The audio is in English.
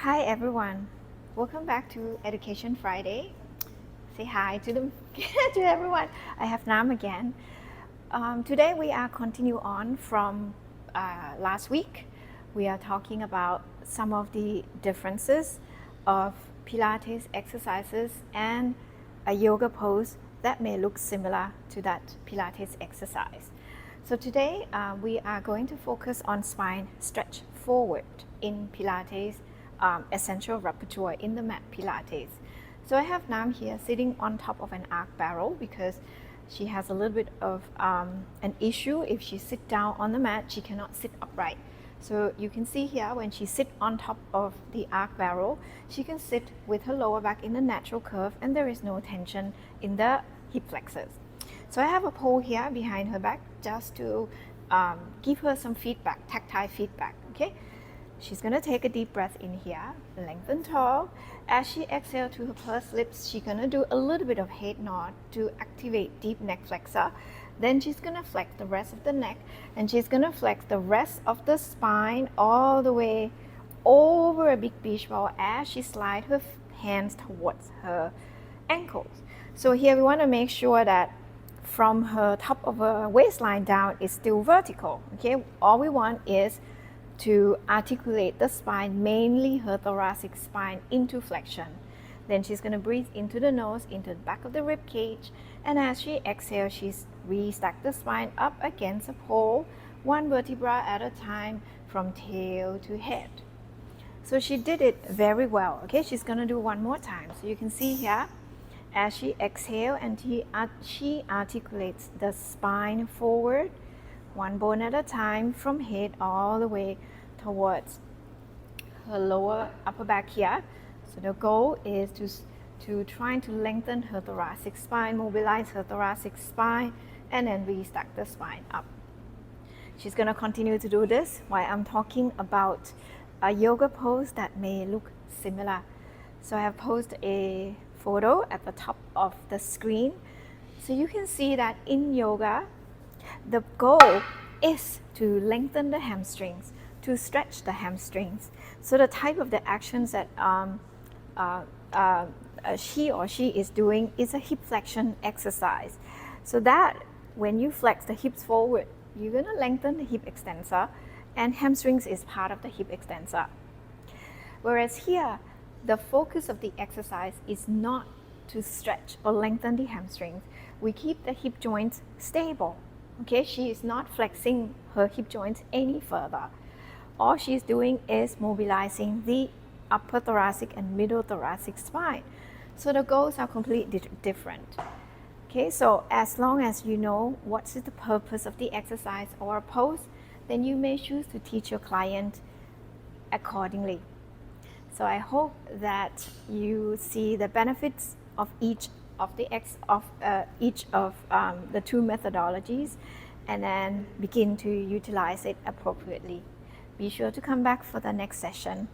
Hi everyone, welcome back to Education Friday. Say hi to them to everyone. I have Nam again. Today we are continue on from last week. We are talking about some of the differences of Pilates exercises and a yoga pose that may look similar to that Pilates exercise. So today we are going to focus on spine stretch forward in Pilates essential repertoire in the mat Pilates. So I have Nam here sitting on top of an arc barrel because she has a little bit of an issue. If she sit down on the mat, she cannot sit upright. So you can see here when she sit on top of the arc barrel, she can sit with her lower back in a natural curve and there is no tension in the hip flexors. So I have a pole here behind her back just to give her some feedback, tactile feedback, okay? She's going to take a deep breath in here, lengthen tall. As she exhales to her pursed lips, she's going to do a little bit of head nod to activate deep neck flexor. Then she's going to flex the rest of the neck and she's going to flex the rest of the spine all the way over a big beach ball as she slides her hands towards her ankles. So here we want to make sure that from her top of her waistline down is still vertical, okay? All we want is to articulate the spine, mainly her thoracic spine, into flexion. Then she's going to breathe into the nose, into the back of the rib cage, and as she exhales, she's restack the spine up against a pole, one vertebra at a time from tail to head. So she did it very well, okay? She's going to do one more time. So you can see here, as she exhales and she articulates the spine forward, one bone at a time from head all the way towards her lower upper back here. So the goal is to try to lengthen her thoracic spine, mobilize her thoracic spine, and then restack the spine up. She's going to continue to do this while I'm talking about a yoga pose that may look similar. So I have posted a photo at the top of the screen. So you can see that in yoga, the goal is to lengthen the hamstrings, to stretch the hamstrings. So the type of the actions that she or she is doing is a hip flexion exercise. So that when you flex the hips forward, you're going to lengthen the hip extensor, and hamstrings is part of the hip extensor. Whereas here, the focus of the exercise is not to stretch or lengthen the hamstrings. We keep the hip joints stable. Okay, she is not flexing her hip joints any further. All she's doing is mobilizing the upper thoracic and middle thoracic spine. So the goals are completely different. Okay, so as long as you know what is the purpose of the exercise or pose, then you may choose to teach your client accordingly. So I hope that you see the benefits of each of the two methodologies and then begin to utilize it appropriately. Be sure to come back for the next session.